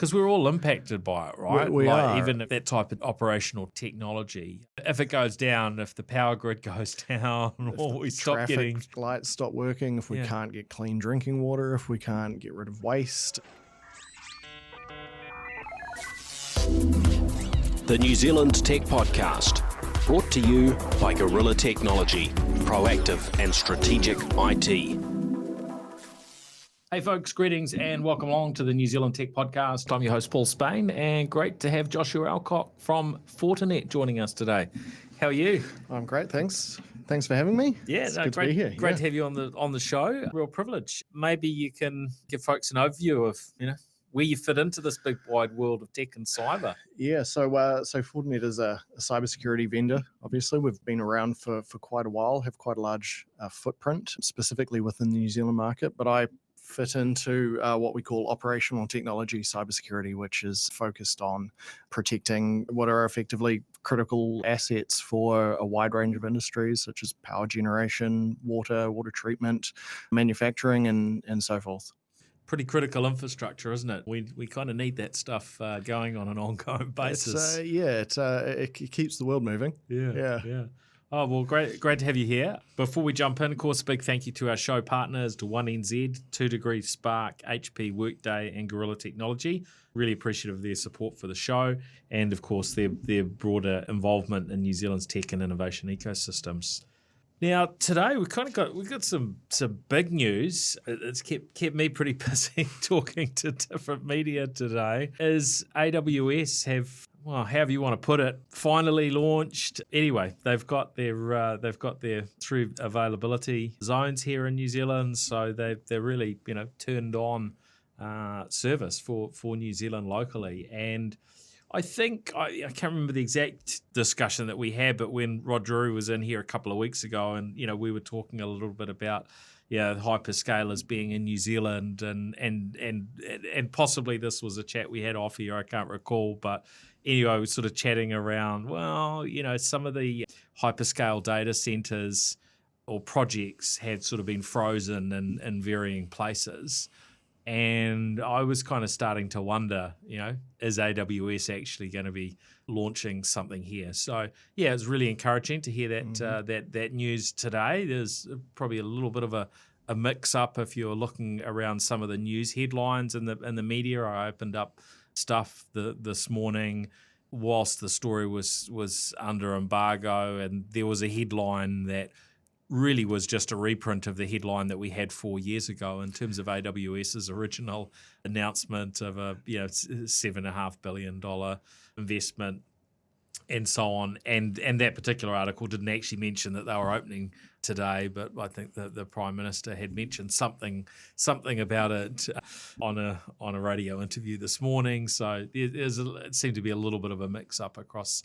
because we're all impacted by it, right? We are. Even if that type of operational technology, if it goes down, if the power grid goes down, or we stop getting Traffic lights stop working, if we can't get clean drinking water, if we can't get rid of waste. The New Zealand Tech Podcast, brought to you by Gorilla Technology, proactive and strategic IT. Hey folks, greetings and welcome along to the New Zealand Tech Podcast. I'm your host Paul Spain, and great to have Joshua Alcock from Fortinet joining us today. How are you? I'm great, thanks. Thanks for having me. Yeah, it's good to be here. Great to have you on the show. Real privilege. Maybe you can give folks an overview of where you fit into this big wide world of tech and cyber. Yeah, so Fortinet is a cybersecurity vendor. Obviously, we've been around for quite a while, have quite a large footprint, specifically within the New Zealand market. But I fit into what we call operational technology cybersecurity, which is focused on protecting what are effectively critical assets for a wide range of industries, such as power generation, water treatment, manufacturing, and so forth. Pretty critical infrastructure, isn't it? We kind of need that stuff going on an ongoing basis. It keeps the world moving. Yeah. Oh, well, great to have you here. Before we jump in, of course, big thank you to our show partners, to 1NZ, 2 Degree Spark, HP, Workday, and Gorilla Technology. Really appreciative of their support for the show and, of course, their broader involvement in New Zealand's tech and innovation ecosystems. Now, today we've got some big news. It's kept me pretty busy talking to different media today. Is AWS have, well, however you want to put it, finally launched. Anyway, they've got their through availability zones here in New Zealand, so they're really turned on service for New Zealand locally. And I think, I can't remember the exact discussion that we had, but when Rod Drury was in here a couple of weeks ago and, we were talking a little bit about, hyperscalers being in New Zealand and possibly this was a chat we had off here, I can't recall, but anyway, we were sort of chatting around, some of the hyperscale data centers or projects had sort of been frozen in varying places. And I was kind of starting to wonder, is AWS actually going to be launching something here? So, yeah, it's really encouraging to hear that that news today. There's probably a little bit of a mix-up if you're looking around some of the news headlines in the media. I opened up stuff this morning whilst the story was under embargo, and there was a headline that really was just a reprint of the headline that we had 4 years ago in terms of AWS's original announcement of a $7.5 billion investment and so on. And that particular article didn't actually mention that they were opening today, but I think the Prime Minister had mentioned something about it on a radio interview this morning. So it seemed to be a little bit of a mix-up across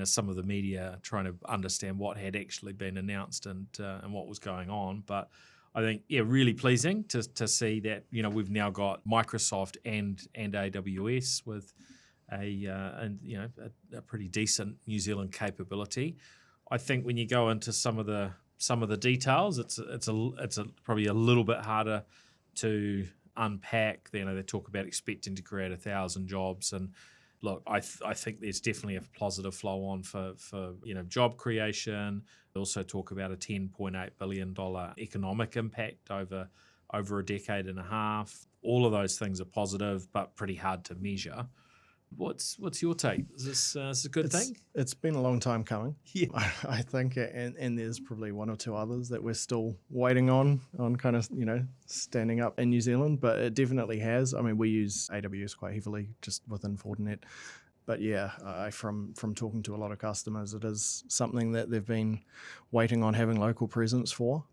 some of the media trying to understand what had actually been announced and what was going on. But I think, really pleasing to see that, we've now got Microsoft and AWS with a pretty decent New Zealand capability. I think when you go into some of the details, it's probably a little bit harder to unpack. They talk about expecting to create 1,000 jobs, and look, I think there's definitely a positive flow on for job creation. They also talk about a $10.8 billion economic impact over a decade and a half. All of those things are positive, but pretty hard to measure. What's your take? Is this a good thing? It's been a long time coming. Yeah. I think, and there's probably one or two others that we're still waiting on kind of, standing up in New Zealand, but it definitely has. I mean, we use AWS quite heavily just within Fortinet. But yeah, from talking to a lot of customers, it is something that they've been waiting on having local presence for.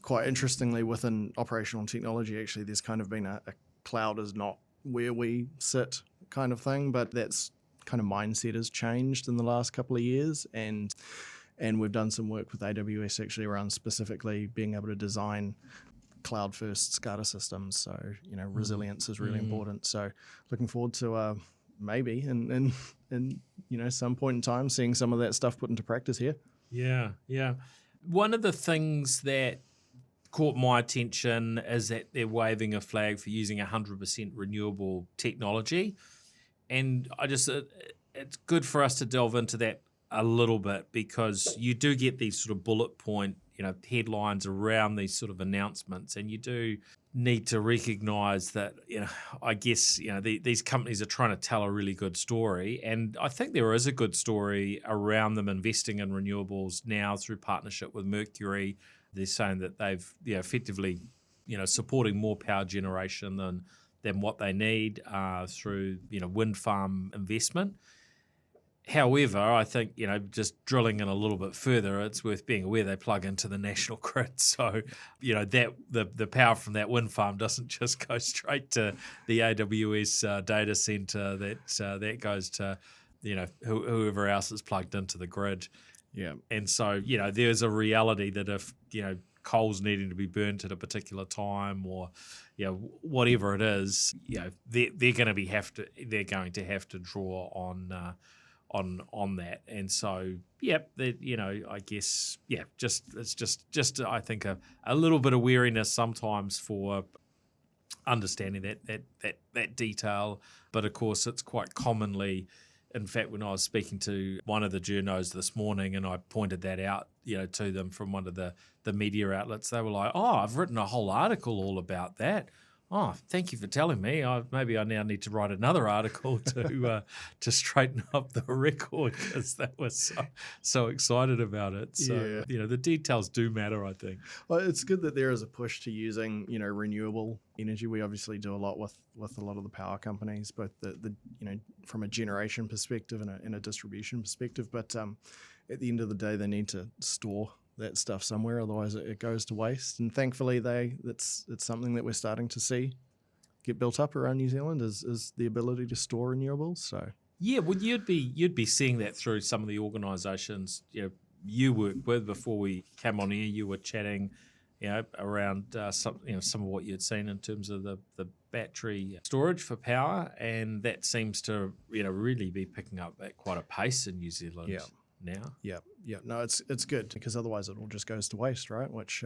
Quite interestingly, within operational technology, actually, there's kind of been a cloud is not where we sit kind of thing, but that's kind of mindset has changed in the last couple of years, and we've done some work with AWS actually around specifically being able to design cloud first SCADA systems. So resilience is really important. So looking forward to maybe in some point in time seeing some of that stuff put into practice here. Yeah. One of the things that caught my attention is that they're waving a flag for using 100% renewable technology. And it's good for us to delve into that a little bit, because you do get these sort of bullet point, headlines around these sort of announcements, and you do need to recognise that, I guess, these companies are trying to tell a really good story, and I think there is a good story around them investing in renewables now through partnership with Mercury. They're saying that they've effectively, supporting more power generation than what they need through wind farm investment. However, I think, just drilling in a little bit further, it's worth being aware they plug into the national grid. So, that the power from that wind farm doesn't just go straight to the AWS data center. That goes to, whoever else is plugged into the grid. Yeah. And so, there's a reality that if, coal's needing to be burnt at a particular time, or whatever it is, they're going to have to draw on that. And so, I guess, it's just I think a little bit of weariness sometimes for understanding that detail. But of course, it's quite commonly, in fact, when I was speaking to one of the journos this morning and I pointed that out, to them from one of the media outlets, they were like, "Oh, I've written a whole article all about that. Oh, thank you for telling me. Maybe I now need to write another article to straighten up the record," because they were so excited about it. So, the details do matter, I think. Well, it's good that there is a push to using, renewable energy. We obviously do a lot with a lot of the power companies, both the from a generation perspective and a distribution perspective. But at the end of the day, they need to store that stuff somewhere, otherwise it goes to waste. And thankfully, it's something that we're starting to see get built up around New Zealand is the ability to store renewables. So well, you'd be seeing that through some of the organisations you work with. Before we came on here, you were chatting around some of what you'd seen in terms of the battery storage for power, and that seems to really be picking up at quite a pace in New Zealand. Now. Yeah. No, it's good, because otherwise it all just goes to waste, right? Which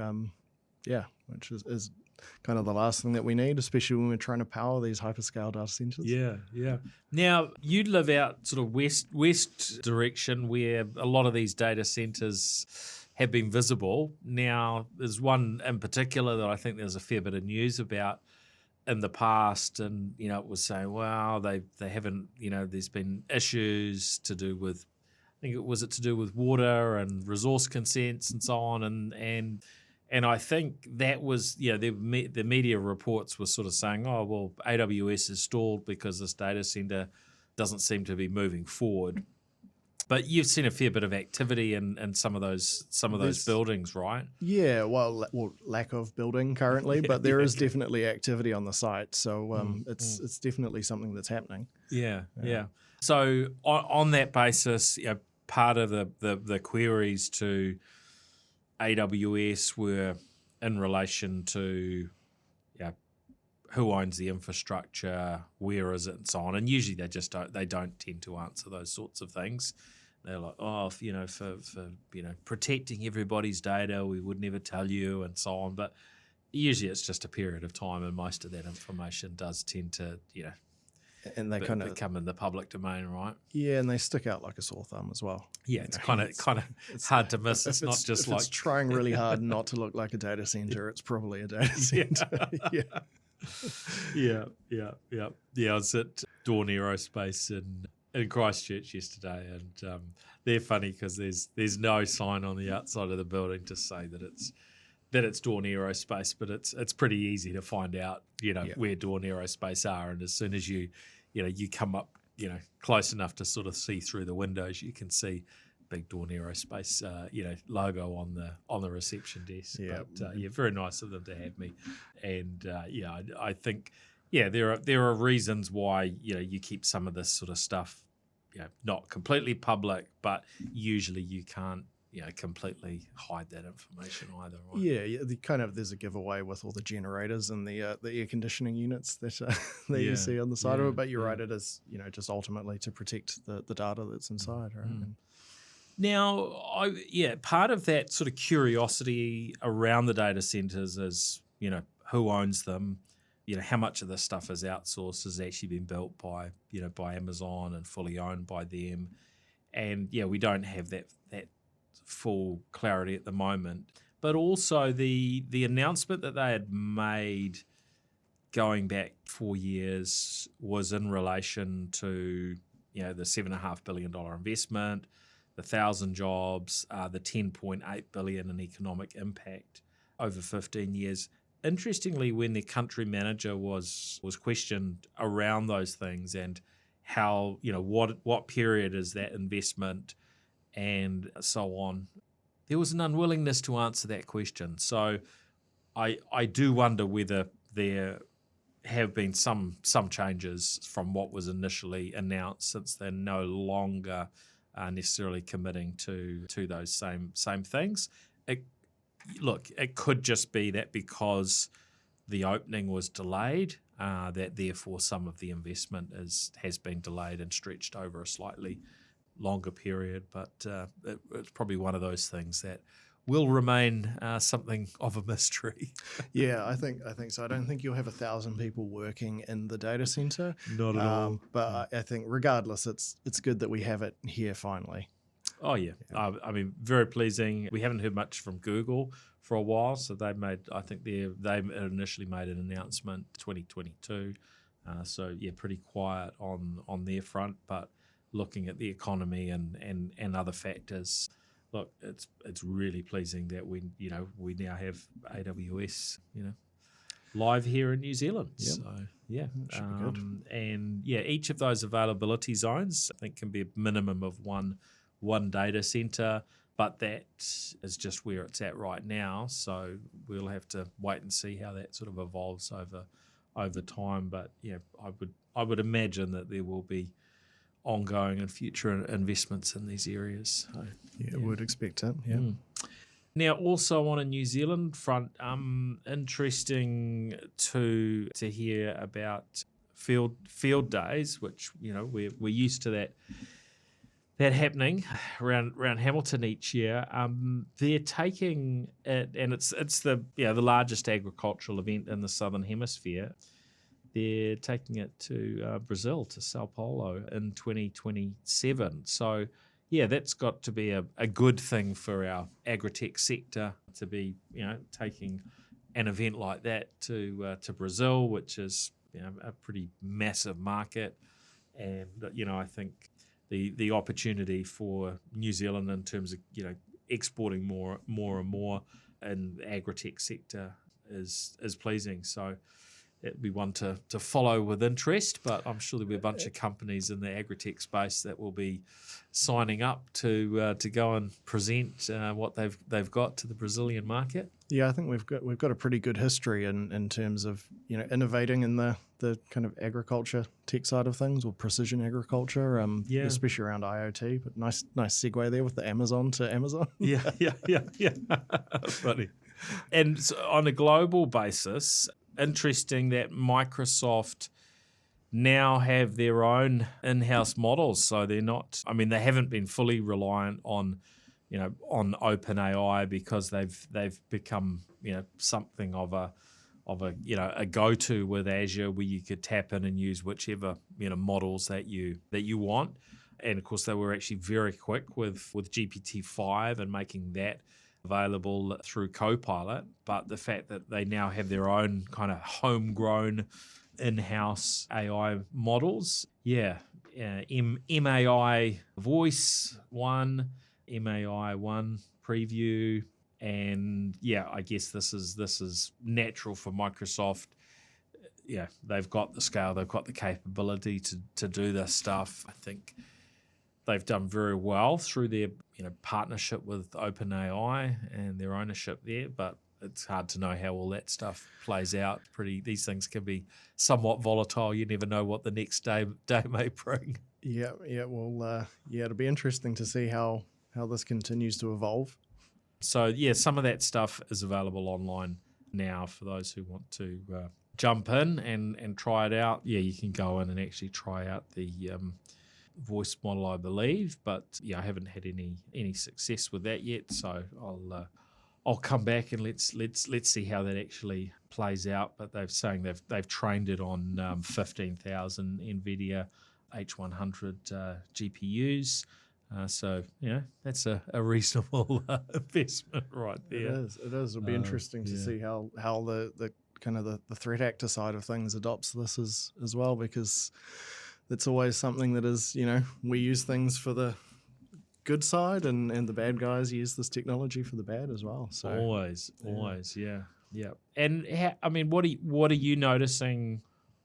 is kind of the last thing that we need, especially when we're trying to power these hyperscale data centers. Yeah. Now, you live out sort of west direction, where a lot of these data centers have been visible. Now, there's one in particular that I think there's a fair bit of news about in the past, and it was saying, well, they haven't, there's been issues to do with, I think to do with water and resource consents and so on, and I think that was the media reports were sort of saying, oh well, AWS is stalled because this data center doesn't seem to be moving forward. But you've seen a fair bit of activity in some of those buildings, right? Yeah, well, lack of building currently, but there is definitely activity on the site, so it's definitely something that's happening. Yeah. So on that basis, part of the queries to AWS were in relation to who owns the infrastructure, where is it, and so on. And usually they don't tend to answer those sorts of things. They're like, oh, for protecting everybody's data, we would never tell you, and so on. But usually it's just a period of time, and most of that information does tend to and they kind of come in the public domain, right? Yeah, and they stick out like a sore thumb as well. Yeah, it's kind of hard to miss. It's not just like it's trying really hard not to look like a data center. It's probably a data center. Yeah. I was at Dawn Aerospace in Christchurch yesterday, and they're funny because there's no sign on the outside of the building to say that it's Dawn Aerospace, but it's pretty easy to find out, where Dawn Aerospace are, and as soon as you come up, close enough to sort of see through the windows, you can see big Dawn Aerospace, logo on the reception desk. Yeah, but, very nice of them to have me, and I think there are reasons why you keep some of this sort of stuff, not completely public, but usually you can't completely hide that information either, right? Yeah, there's a giveaway with all the generators and the air conditioning units that you see on the side of it. But you're right, it is just ultimately to protect the data that's inside, right? Now, part of that sort of curiosity around the data centers is, who owns them, how much of this stuff is outsourced, has actually been built by, by Amazon and fully owned by them. And we don't have that full clarity at the moment. But also the announcement that they had made going back 4 years was in relation to, the $7.5 billion investment, the 1,000 jobs, the 10.8 billion in economic impact over 15 years. Interestingly, when the country manager was questioned around those things and how, what period is that investment and so on, there was an unwillingness to answer that question. So I do wonder whether there have been some changes from what was initially announced, since they're no longer necessarily committing to those same things. It could just be that because the opening was delayed, that therefore some of the investment has been delayed and stretched over a slightly longer period. But it's probably one of those things that will remain something of a mystery. Yeah, I think so. I don't think you'll have 1,000 people working in the data center. Not at all. But I think regardless, it's good that we have it here finally. Oh yeah. I mean, very pleasing. We haven't heard much from Google for a while, so they initially made an announcement 2022. So yeah, pretty quiet on their front, but looking at the economy and other factors, look, it's really pleasing that we now have AWS live here in New Zealand. Yep. So yeah, should be good. And each of those availability zones, I think, can be a minimum of one data center, but that is just where it's at right now. So we'll have to wait and see how that sort of evolves over time. But I would imagine that there will be ongoing and future investments in these areas. So, would expect it. Yeah. Now, also on a New Zealand front, interesting to hear about field days, which we're used to that happening around Hamilton each year. They're taking it, and it's the largest agricultural event in the Southern Hemisphere. They're taking it to Brazil, to Sao Paulo in 2027. So, that's got to be a good thing for our agri-tech sector to be, taking an event like that to Brazil, which is a pretty massive market, and I think the opportunity for New Zealand in terms of exporting more and more in the agri-tech sector is pleasing. So it'd be one to follow with interest, but I'm sure there'll be a bunch of companies in the agri-tech space that will be signing up to go and present what they've got to the Brazilian market. Yeah, I think we've got a pretty good history in terms of innovating in the kind of agriculture tech side of things, or precision agriculture, especially around IoT. But nice segue there with the Amazon to Amazon. Yeah. Funny. And so on a global basis, interesting that Microsoft now have their own in-house models. So they're not, they haven't been fully reliant on OpenAI, because they've become, something of a go-to with Azure, where you could tap in and use whichever, models that you want. And of course, they were actually very quick with GPT-5 and making that available through Copilot. But the fact that they now have their own kind of homegrown in-house AI models, MAI Voice 1, MAI 1 Preview, and I guess this is natural for Microsoft. They've got the scale, they've got the capability to do this stuff. I think they've done very well through their partnership with OpenAI and their ownership there, but it's hard to know how all that stuff plays out. These things can be somewhat volatile. You never know what the next day may bring. Yeah. Well, it'll be interesting to see how this continues to evolve. So some of that stuff is available online now for those who want to jump in and try it out. You can go in and actually try out the voice model, I believe, but yeah, I haven't had any success with that yet. So I'll come back and let's see how that actually plays out. But they're saying they've trained it on 15,000 NVIDIA H100 GPUs. So that's a reasonable investment right there. It is. It'll be interesting to see how the kind of the threat actor side of things adopts this as well, because it's always something that is, we use things for the good side and the bad guys use this technology for the bad as well. So always, yeah. And what are you noticing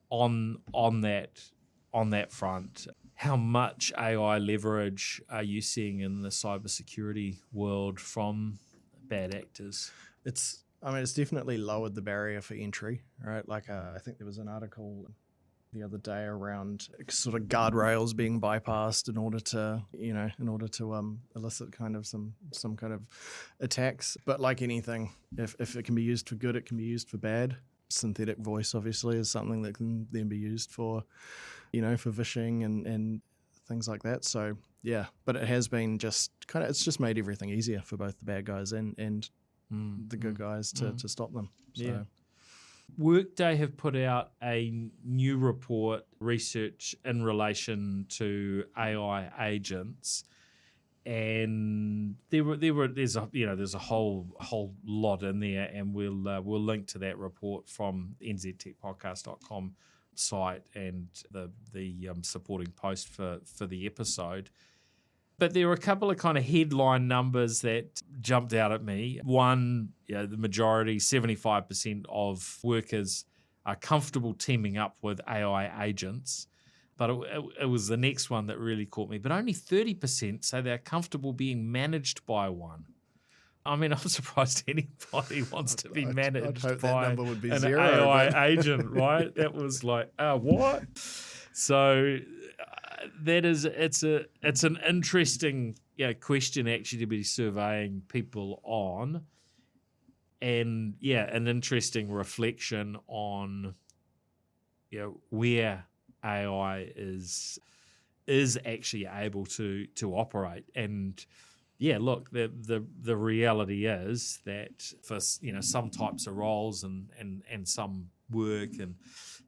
on that front? How much AI leverage are you seeing in the cybersecurity world from bad actors? It's definitely lowered the barrier for entry, right? Like I think there was an article the other day around sort of guardrails being bypassed in order to elicit kind of some kind of attacks. But like anything, if it can be used for good, it can be used for bad. Synthetic voice obviously is something that can then be used for phishing and things like that. So yeah, but it has been it's just made everything easier for both the bad guys and the good guys to stop them. So. Yeah. Workday have put out a new research in relation to AI agents, and there's a whole lot in there, and we'll link to that report from nztechpodcast.com site and the supporting post for the episode. But there were a couple of kind of headline numbers that jumped out at me. One, the majority, 75% of workers are comfortable teaming up with AI agents. But it was the next one that really caught me. But only 30% say they're comfortable being managed by one. I mean, I'm surprised anybody wants to be managed I'd hope by that number would be an zero, AI agent, right? That was like, what? So it's an interesting question actually to be surveying people on, and an interesting reflection on where AI is actually able to operate. And look, the reality is that for some types of roles and some work and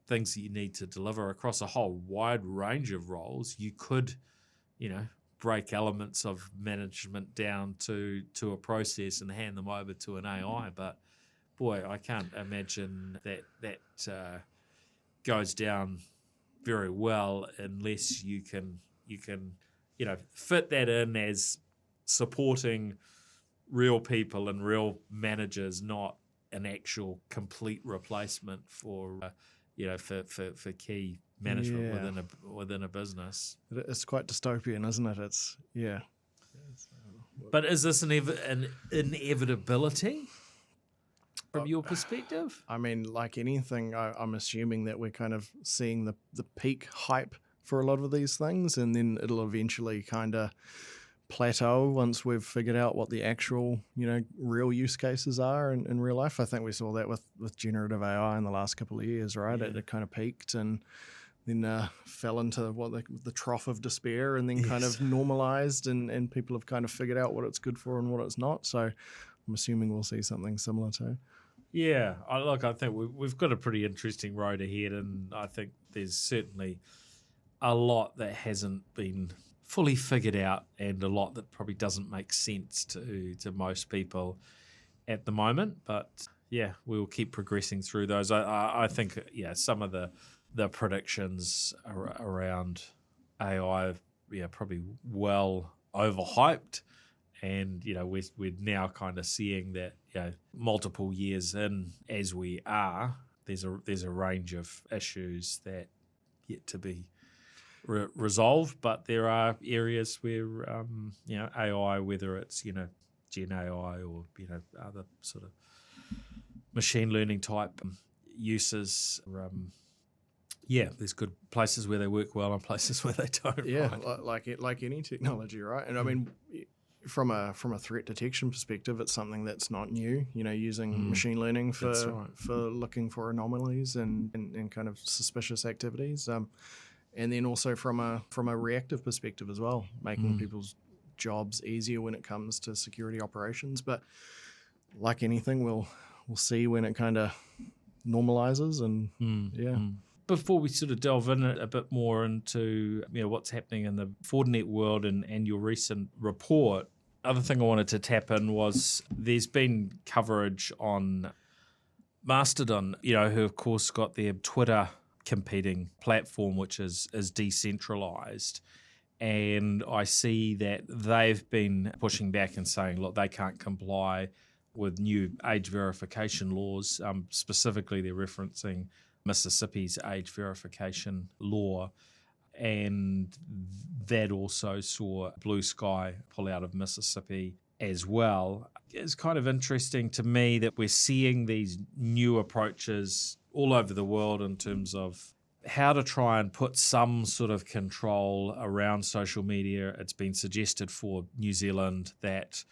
things that you need to deliver across a whole wide range of roles, you could break elements of management down to a process and hand them over to an AI. But boy, I can't imagine that goes down very well unless you can fit that in as supporting real people and real managers, not an actual complete replacement for for key management within a business. It's quite dystopian, isn't it? But is this an inevitability from your perspective? I mean, like anything, I'm assuming that we're kind of seeing the peak hype for a lot of these things, and then it'll eventually kind of plateau once we've figured out what the actual, real use cases are in real life. I think we saw that with generative AI in the last couple of years, right? It kind of peaked and then fell into the trough of despair, and then kind of normalized, and people have kind of figured out what it's good for and what it's not. So I'm assuming we'll see something similar too. Yeah, I think we've got a pretty interesting road ahead, and I think there's certainly a lot that hasn't been fully figured out, and a lot that probably doesn't make sense to most people at the moment. But we'll keep progressing through those. I think some of the predictions around AI probably well overhyped, and we're now kind of seeing that multiple years in as we are, there's a range of issues that yet to be resolved, but there are areas where AI, whether it's Gen AI or other sort of machine learning type uses, there's good places where they work well and places where they don't. Yeah, right? like any technology, right? And I mean, from a threat detection perspective, it's something that's not new. Using machine learning for looking for anomalies and kind of suspicious activities. and then also from a reactive perspective as well, making people's jobs easier when it comes to security operations. But like anything, we'll see when it kind of normalizes, and Before we sort of delve in a bit more into what's happening in the Fortinet world and your recent report, other thing I wanted to tap in was there's been coverage on Mastodon, who of course got their Twitter competing platform, which is decentralized. And I see that they've been pushing back and saying, look, they can't comply with new age verification laws. Specifically, they're referencing Mississippi's age verification law. And that also saw Blue Sky pull out of Mississippi as well. It's kind of interesting to me that we're seeing these new approaches all over the world in terms of how to try and put some sort of control around social media. It's been suggested for New Zealand that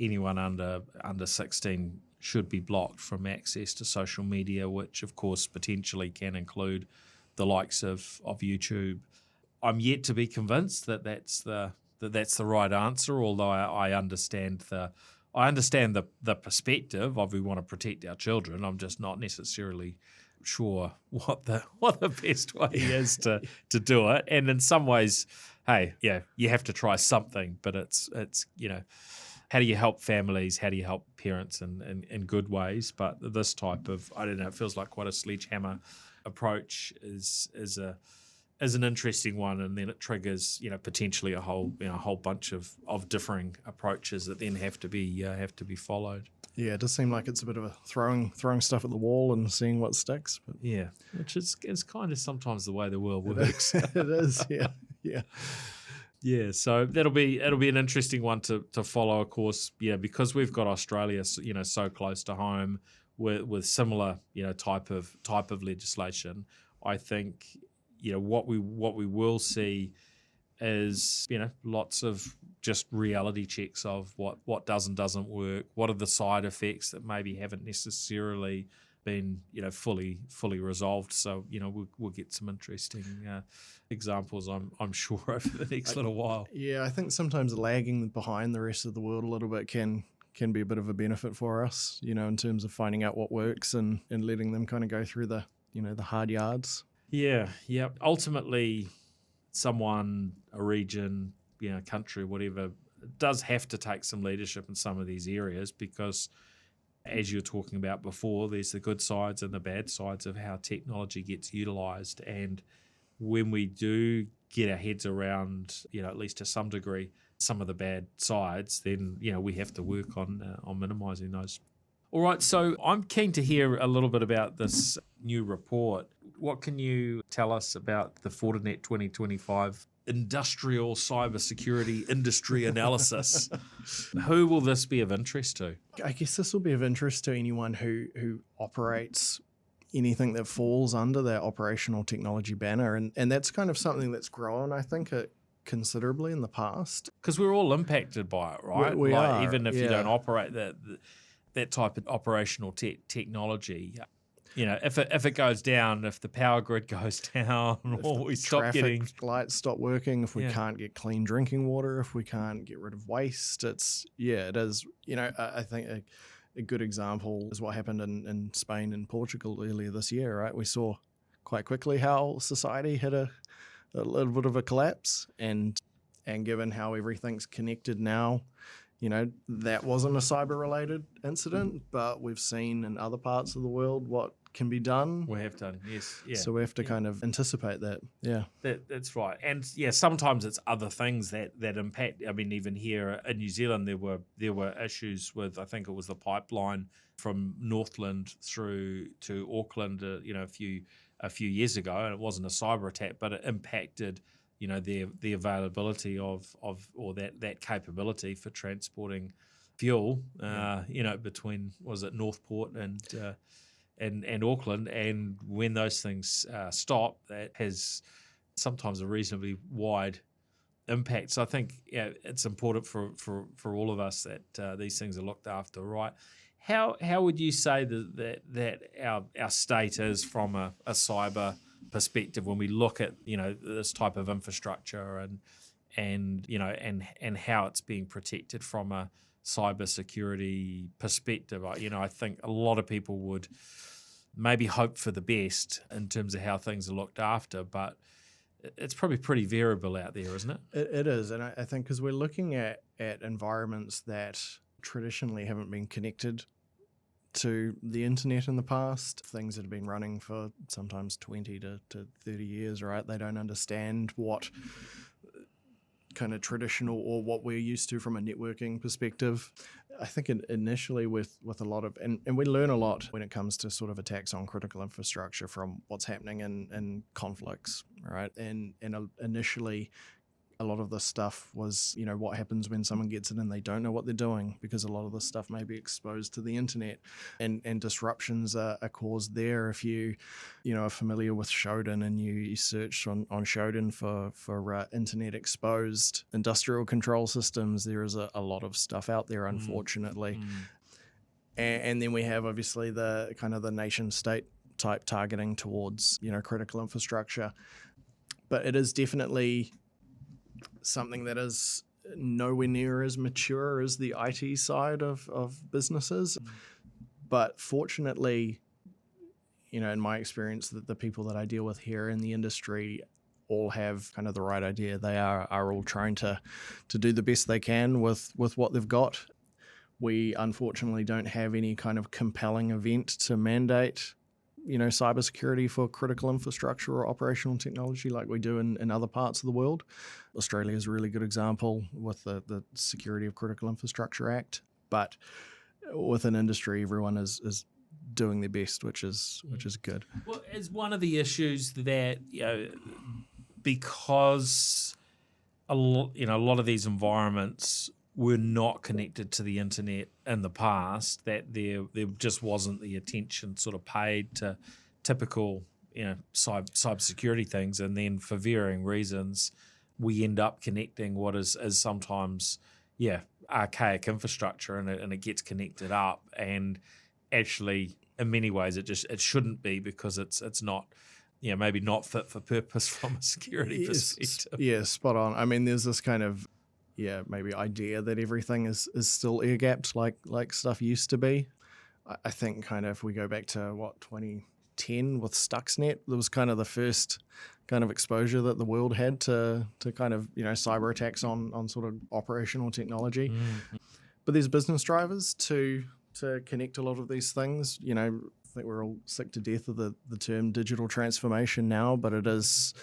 anyone under 16 should be blocked from access to social media, which of course potentially can include the likes of YouTube. I'm yet to be convinced that that's the right answer, although I understand the perspective of we want to protect our children. I'm just not necessarily sure what the best way is to do it. And in some ways, hey, yeah, you have to try something, but it's how do you help families? How do you help parents in good ways? But this type of, I don't know, it feels like quite a sledgehammer approach is an interesting one, and then it triggers potentially a whole bunch of differing approaches that then have to be followed. Yeah, it does seem like it's a bit of a throwing stuff at the wall and seeing what sticks. But yeah, which is kind of sometimes the way the world works. It is, yeah. Yeah, so it'll be an interesting one to follow, of course. Yeah, because we've got Australia, so close to home with similar type of legislation. I think what we will see is lots of just reality checks of what does and doesn't work. What are the side effects that maybe haven't necessarily been fully resolved. So we'll get some interesting examples, I'm sure, over the next little while. Yeah, I think sometimes lagging behind the rest of the world a little bit can be a bit of a benefit for us, in terms of finding out what works and letting them kind of go through the the hard yards. Yeah. Ultimately, someone, a region, country, whatever, does have to take some leadership in some of these areas, because as you were talking about before, there's the good sides and the bad sides of how technology gets utilised. And when we do get our heads around, at least to some degree, some of the bad sides, then, we have to work on minimising those. All right, so I'm keen to hear a little bit about this new report. What can you tell us about the Fortinet 2025 Industrial Cybersecurity Industry Analysis? Who will this be of interest to? I guess this will be of interest to anyone who operates anything that falls under that operational technology banner. And that's kind of something that's grown, I think, considerably in the past. Because we're all impacted by it, right? We are, even if you don't operate that type of operational technology. If it goes down, if the power grid goes down, or we stop getting lights stop working, if we can't get clean drinking water, if we can't get rid of waste, it is. I think a good example is what happened in Spain and Portugal earlier this year. Right, we saw quite quickly how society had a little bit of a collapse, and given how everything's connected now, that wasn't a cyber-related incident, but we've seen in other parts of the world what can be done. We have done, yes. Yeah. So we have to kind of anticipate that. Yeah. That's right. And sometimes it's other things that impact. I mean, even here in New Zealand, there were issues with, I think it was the pipeline from Northland through to Auckland, a few years ago, and it wasn't a cyber attack, but it impacted the availability of or that capability for transporting fuel, between, was it Northport and Auckland, and when those things stop, that has sometimes a reasonably wide impact. So I think it's important for all of us that these things are looked after, right? How would you say that our state is from a cyber perspective when we look at, this type of infrastructure and how it's being protected from a cybersecurity perspective. I think a lot of people would maybe hope for the best in terms of how things are looked after, but it's probably pretty variable out there, isn't it? It is, and I think because we're looking at environments that traditionally haven't been connected to the internet in the past, things that have been running for sometimes 20 to 30 years, right? They don't understand what kind of traditional or what we're used to from a networking perspective. I think initially with a lot of, and we learn a lot when it comes to sort of attacks on critical infrastructure from what's happening in conflicts, right? And initially, a lot of this stuff was, what happens when someone gets in and they don't know what they're doing, because a lot of this stuff may be exposed to the internet, and disruptions are caused there. If you are familiar with Shodan and you search on Shodan for internet exposed industrial control systems, there is a lot of stuff out there, unfortunately. And then we have obviously the kind of the nation state type targeting towards, critical infrastructure. But it is definitely something that is nowhere near as mature as the IT side of businesses. But fortunately, in my experience, the people that I deal with here in the industry all have kind of the right idea. They are all trying to do the best they can with what they've got. We unfortunately don't have any kind of compelling event to mandate cybersecurity for critical infrastructure or operational technology like we do in other parts of the world. Australia is a really good example with the Security of Critical Infrastructure Act. But within industry, everyone is doing their best, which is good. Well, it's one of the issues that, because a lot of these environments were not connected to the internet in the past, that there just wasn't the attention sort of paid to typical, cybersecurity things. And then for varying reasons, we end up connecting what is sometimes, archaic infrastructure, and it gets connected up. And actually, in many ways, it shouldn't be, because it's not, maybe not fit for purpose from a security perspective. Yeah, spot on. I mean, there's this kind of maybe idea that everything is still air-gapped like stuff used to be. I think kind of if we go back to 2010 with Stuxnet, there was kind of the first kind of exposure that the world had to kind of cyber attacks on sort of operational technology. But there's business drivers to connect a lot of these things. I think we're all sick to death of the term digital transformation now, but it is.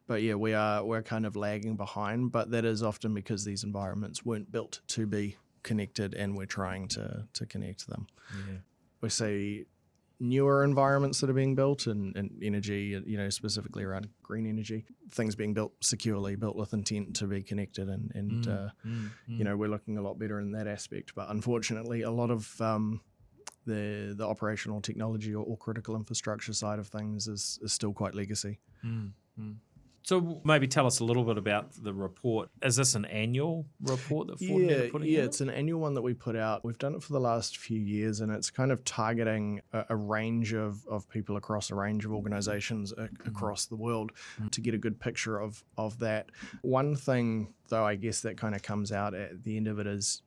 But yeah, we're kind of lagging behind, but that is often because these environments weren't built to be connected, and we're trying to connect them. Yeah. We see newer environments that are being built and energy, specifically around green energy, things being built securely, built with intent to be connected, and we're looking a lot better in that aspect. But unfortunately, a lot of the operational technology or critical infrastructure side of things is still quite legacy. So maybe tell us a little bit about the report. Is this an annual report that Fortinet are putting out? Yeah, it's an annual one that we put out. We've done it for the last few years, and it's kind of targeting a range of people across a range of organizations across the world to get a good picture of that. One thing, though, I guess that kind of comes out at the end of it is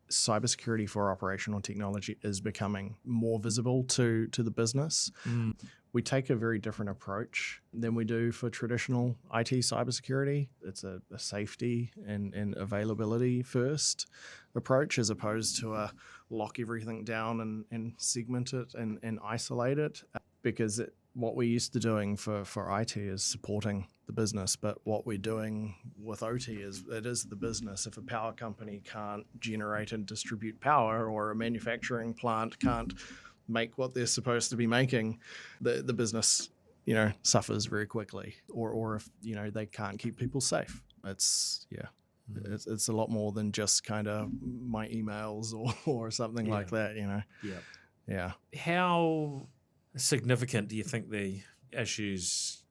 cybersecurity for operational technology is becoming more visible to the business. We take a very different approach than we do for traditional IT cybersecurity. It's a safety and availability first approach, as opposed to a lock everything down and segment it and isolate it. Because what we're used to doing for IT is supporting the business, but what we're doing with OT is the business. If a power company can't generate and distribute power, or a manufacturing plant can't make what they're supposed to be making, the business suffers very quickly, or if they can't keep people safe. It's a lot more than just kind of my emails or something like that. How significant do you think the issues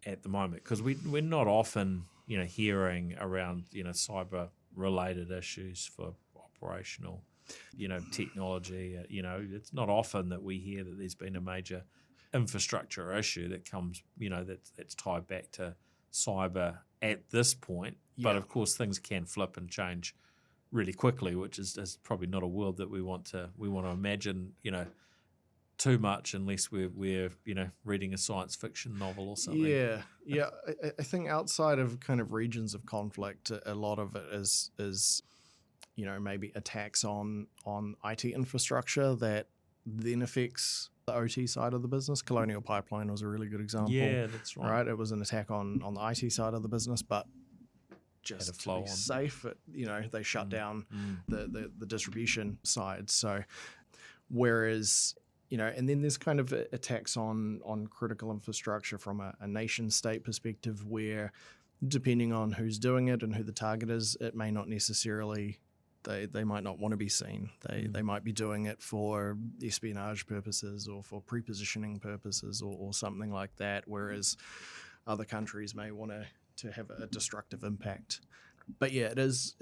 at the moment? Because we're not often hearing around cyber related issues for operational technology. It's not often that we hear that there's been a major infrastructure issue that comes, that's tied back to cyber at this point. But Yeah. of course, things can flip and change really quickly, which is probably not a world that we want to imagine, too much, unless we're reading a science fiction novel or something. Yeah. I think outside of kind of regions of conflict, a lot of it is maybe attacks on IT infrastructure that then affects the OT side of the business. Colonial Pipeline was a really good example. Yeah, that's right. Right, it was an attack on the IT side of the business, but Had a just to flow be on. safe, they shut down the distribution side. So, whereas and then there's kind of attacks on critical infrastructure from a nation state perspective, where depending on who's doing it and who the target is, it may not necessarily. They might not want to be seen. They might be doing it for espionage purposes or for pre-positioning purposes or something like that, whereas other countries may want to have a destructive impact. But yeah, it's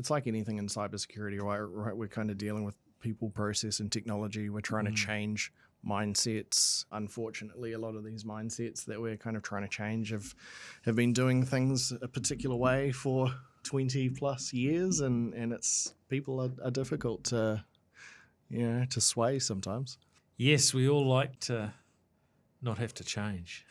like anything in cybersecurity, right? We're kind of dealing with people, process, and technology. We're trying to change mindsets. Unfortunately, a lot of these mindsets that we're kind of trying to change have been doing things a particular way for 20 plus years, and it's people are difficult to sway sometimes. Yes, we all like to not have to change.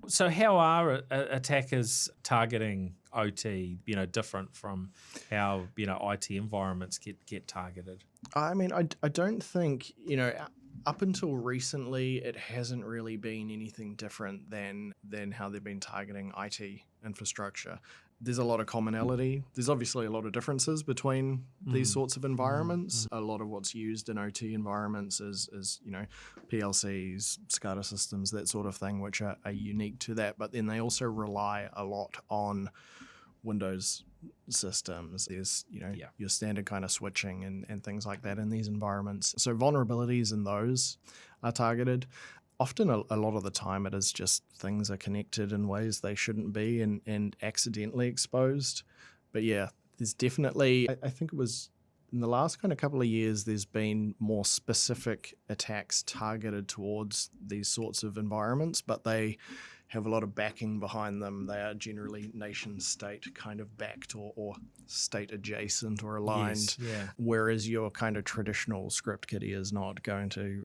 So how are attackers targeting OT, different from how, IT environments get targeted? I mean, I don't think, up until recently, it hasn't really been anything different than how they've been targeting IT infrastructure. There's a lot of commonality. There's obviously a lot of differences between these sorts of environments. A lot of what's used in OT environments is PLCs, SCADA systems, that sort of thing, which are unique to that. But then they also rely a lot on Windows systems. There's your standard kind of switching and things like that in these environments. So vulnerabilities in those are targeted. Often a lot of the time it is just things are connected in ways they shouldn't be and accidentally exposed. But yeah, there's definitely, I think it was in the last kind of couple of years, there's been more specific attacks targeted towards these sorts of environments, but they have a lot of backing behind them. They are generally nation state kind of backed or state adjacent or aligned. Yes, yeah. Whereas your kind of traditional script kiddie is not going to,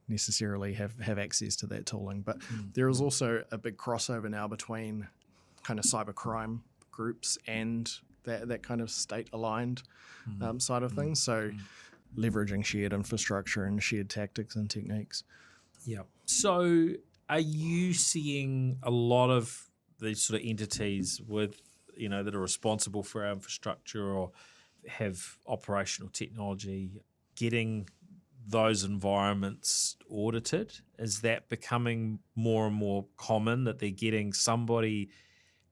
necessarily have access to that tooling. But there is also a big crossover now between kind of cybercrime groups and that kind of state aligned side of things. So leveraging shared infrastructure and shared tactics and techniques. Yeah. So are you seeing a lot of these sort of entities with, that are responsible for our infrastructure or have operational technology getting those environments audited? Is that becoming more and more common that they're getting somebody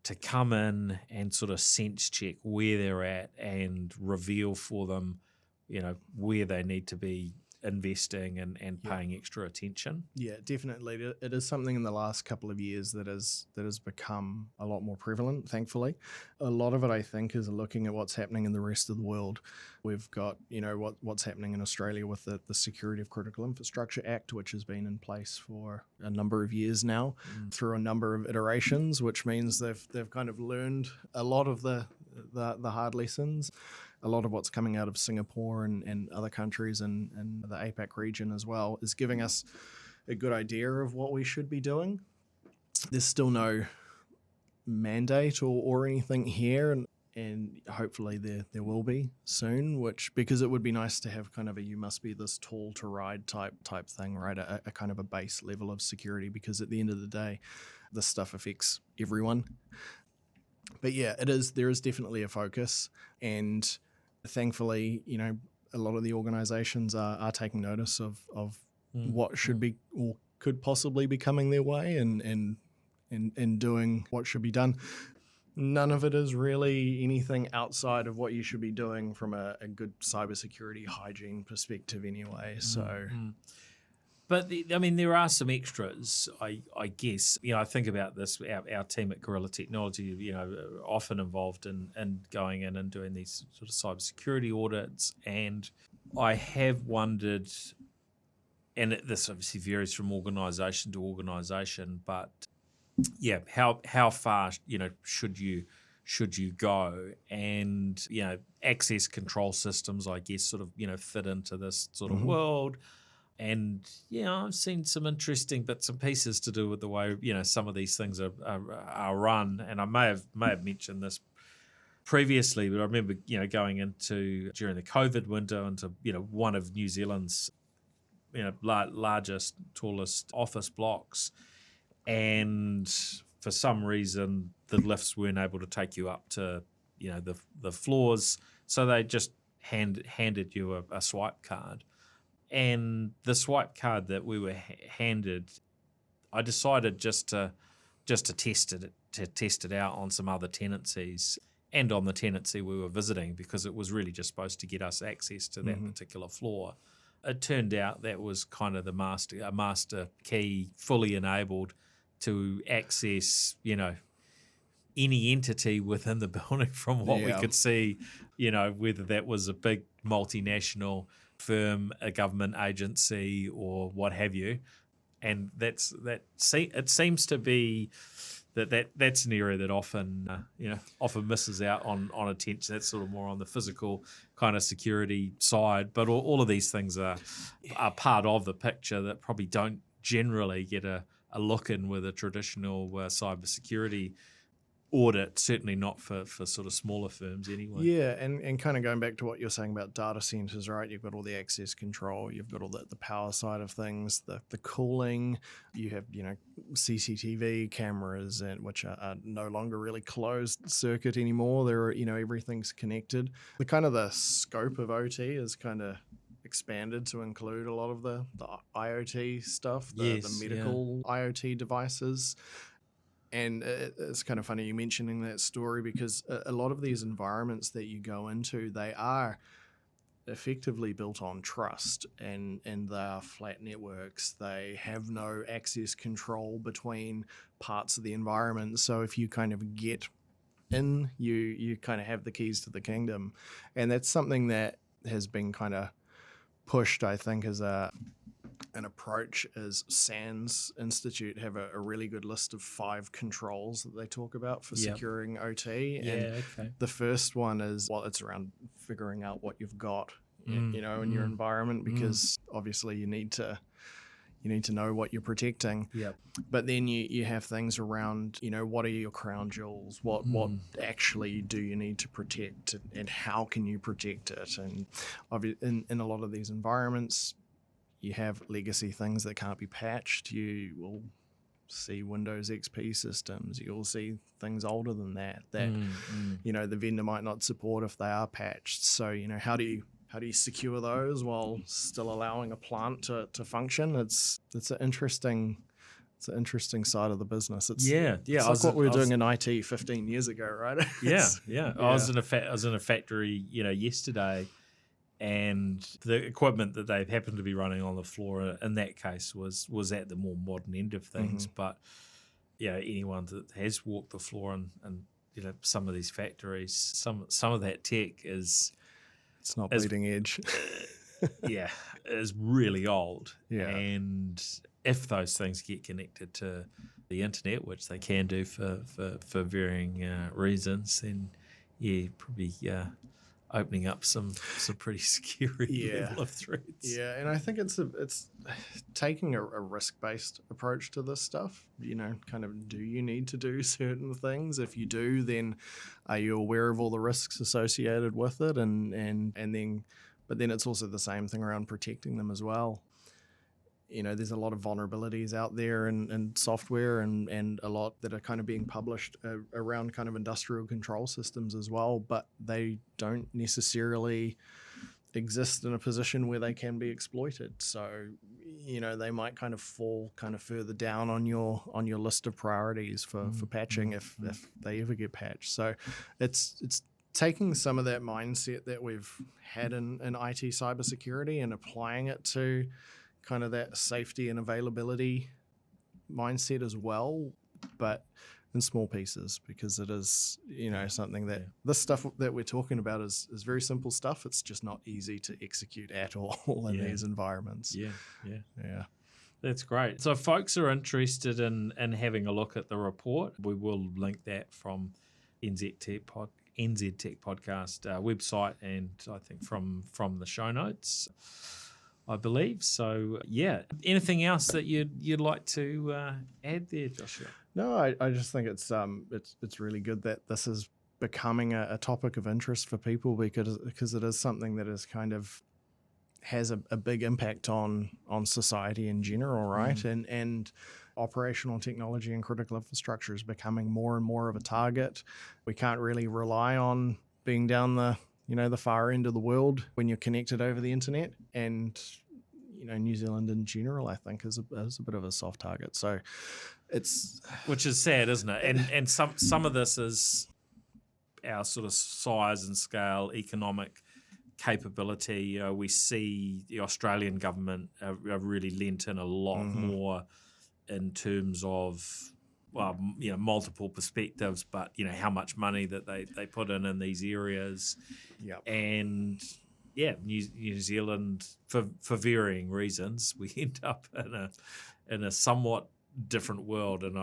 to come in and sort of sense check where they're at and reveal for them, where they need to be investing and paying extra attention? Yeah, definitely. It is something in the last couple of years that has become a lot more prevalent, thankfully. A lot of it, I think, is looking at what's happening in the rest of the world. We've got, what's happening in Australia with the Security of Critical Infrastructure Act, which has been in place for a number of years now through a number of iterations, which means they've kind of learned a lot of the hard lessons. A lot of what's coming out of Singapore and other countries and the APAC region as well is giving us a good idea of what we should be doing. There's still no mandate or anything here, and hopefully there will be soon, because it would be nice to have kind of a you must be this tool to ride type thing, right? A kind of a base level of security, because at the end of the day, this stuff affects everyone. But yeah, there is definitely a focus, and thankfully, a lot of the organizations are taking notice of what should be or could possibly be coming their way and doing what should be done. None of it is really anything outside of what you should be doing from a good cybersecurity hygiene perspective anyway. So... But there are some extras, I guess. I think about this. Our team at Gorilla Technology, often involved in going in and doing these sort of cybersecurity audits. And I have wondered, this obviously varies from organisation to organisation, but yeah, how far should you go, and access control systems, I guess, sort of fit into this sort of world. And I've seen some interesting bits and pieces to do with the way some of these things are run, and I may have mentioned this previously, but I remember going into during the COVID window into one of New Zealand's largest, tallest office blocks, and for some reason the lifts weren't able to take you up to the floors, so they just handed you a swipe card. And the swipe card that we were handed, I decided just to test it out on some other tenancies and on the tenancy we were visiting, because it was really just supposed to get us access to that particular floor. It turned out that was kind of a master key, fully enabled to access any entity within the building from what we could see, whether that was a big multinational firm, a government agency, or what have you. And it seems to be that's an area that often misses out on attention. That's sort of more on the physical kind of security side, but all of these things are part of the picture that probably don't generally get a look in with a traditional cybersecurity audit, certainly not for sort of smaller firms anyway. Yeah, and kind of going back to what you're saying about data centers, right? You've got all the access control, you've got all the power side of things, the cooling, you have, CCTV cameras, and which are no longer really closed circuit anymore. They're, everything's connected. The scope of OT is kind of expanded to include a lot of the IoT stuff, the medical IoT devices. And it's kind of funny you mentioning that story, because a lot of these environments that you go into, they are effectively built on trust, and they are flat networks. They have no access control between parts of the environment. So if you kind of get in, you kind of have the keys to the kingdom. And that's something that has been kind of pushed, I think, as an approach. As SANS Institute have a really good list of 5 controls that they talk about for securing OT. And the first one is, it's around figuring out what you've got, in your environment, because obviously you need to know what you're protecting. Yep. But then you have things around, what are your crown jewels? What actually do you need to protect, and how can you protect it? And in a lot of these environments, you have legacy things that can't be patched. You will see Windows XP systems. You'll see things older than that the vendor might not support if they are patched. So how do you secure those while still allowing a plant to function? It's an interesting side of the business. It's like what we were doing in IT 15 years ago, right? Yeah. I was in a factory yesterday, and the equipment that they happened to be running on the floor in that case was at the more modern end of things. But anyone that has walked the floor and some of these factories, some of that tech it's not bleeding edge. Is really old. Yeah. And if those things get connected to the internet, which they can do for varying reasons, then probably opening up some pretty scary level of threats. Yeah, and I think it's taking a risk-based approach to this stuff. Kind of, do you need to do certain things? If you do, then are you aware of all the risks associated with it? But then it's also the same thing around protecting them as well. There's a lot of vulnerabilities out there in software, and a lot that are kind of being published around kind of industrial control systems as well, but they don't necessarily exist in a position where they can be exploited. So, they might kind of fall kind of further down on your list of priorities for patching if they ever get patched. So it's taking some of that mindset that we've had in IT cybersecurity and applying it to kind of that safety and availability mindset as well. but in small pieces, because it is, something that this stuff that we're talking about is very simple stuff. It's just not easy to execute at all in these environments. Yeah. That's great. So if folks are interested in having a look at the report, we will link that from NZ Tech Podcast website, and I think from the show notes, I believe. So anything else that you'd like to add there, Joshua? No, I just think it's really good that this is becoming a topic of interest for people, because it is something that is kind of has a big impact on society in general, right? And operational technology and critical infrastructure is becoming more and more of a target. We can't really rely on being down the far end of the world when you're connected over the internet. And New Zealand in general, I think, is a bit of a soft target. So which is sad, isn't it? And some of this is our sort of size and scale, economic capability. We see the Australian government have really lent in a lot more in terms of multiple perspectives, but how much money that they put in these areas. And New Zealand, for varying reasons, we end up in a somewhat different world, and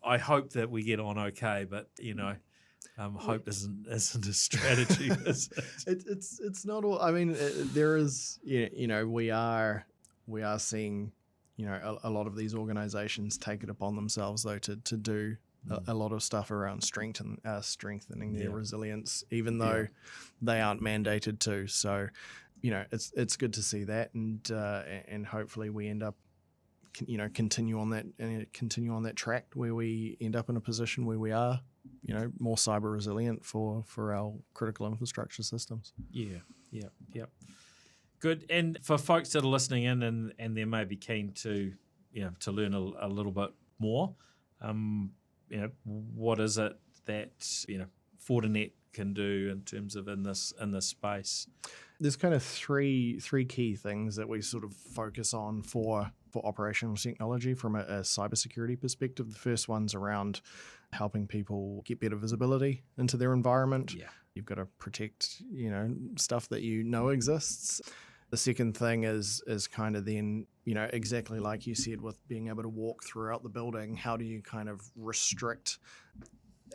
I hope that we get on okay, but hope isn't a strategy. Is it? It's not all. I mean, there is we are seeing a lot of these organizations take it upon themselves though to do a lot of stuff around strengthening their resilience, even though they aren't mandated to. So, it's good to see that, and hopefully we end up, continue on that track where we end up in a position where we are, more cyber resilient for our critical infrastructure systems. Yeah. Good. And for folks that are listening in and they may be keen to learn a little bit more, what is it that Fortinet can do in terms of in this space? There's kind of three key things that we sort of focus on for operational technology from a cybersecurity perspective. The first one's around helping people get better visibility into their environment. You've got to protect stuff that exists. The second thing is kind of then exactly like you said, with being able to walk throughout the building. How do you kind of restrict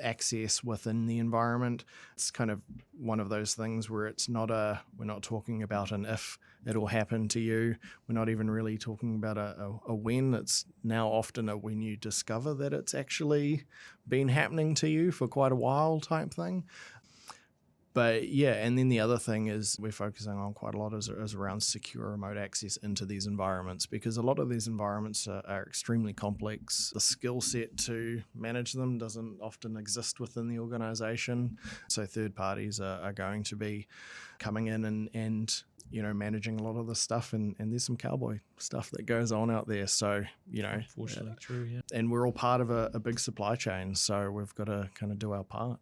access within the environment? It's kind of one of those things where we're not talking about an if it'll happen to you. We're not even really talking about a when. It's now often a when you discover that it's actually been happening to you for quite a while type thing. But and then the other thing is we're focusing on quite a lot is around secure remote access into these environments, because a lot of these environments are extremely complex. The skill set to manage them doesn't often exist within the organization. So third parties are going to be coming in and managing a lot of this stuff, and there's some cowboy stuff that goes on out there. So, unfortunately true, yeah. And we're all part of a big supply chain, so we've got to kind of do our part.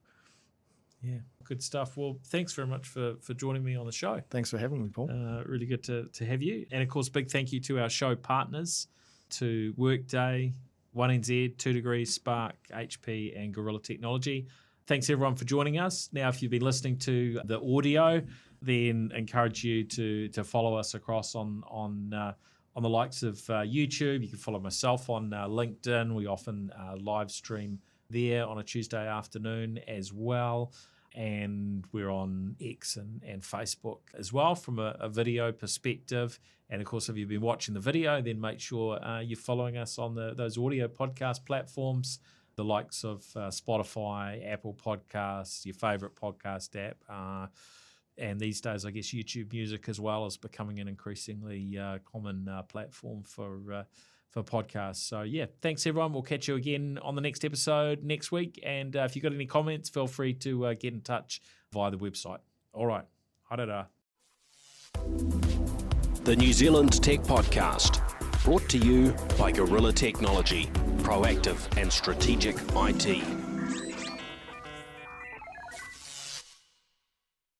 Yeah, good stuff. Well, thanks very much for joining me on the show. Thanks for having me, Paul. Really good to have you. And, of course, big thank you to our show partners, to Workday, 1NZ, 2 Degrees, Spark, HP, and Gorilla Technology. Thanks, everyone, for joining us. Now, if you've been listening to the audio, then encourage you to follow us across on the likes of YouTube. You can follow myself on LinkedIn. We often live stream there on a Tuesday afternoon as well. And we're on X and Facebook as well from a video perspective. And of course, if you've been watching the video, then make sure you're following us on those audio podcast platforms, the likes of Spotify, Apple Podcasts, your favorite podcast app. And these days, I guess YouTube Music as well is becoming an increasingly common platform for podcasts. So, thanks, everyone. We'll catch you again on the next episode next week. And if you've got any comments, feel free to get in touch via the website. All right. Haere. The New Zealand Tech Podcast, brought to you by Gorilla Technology, proactive and strategic IT.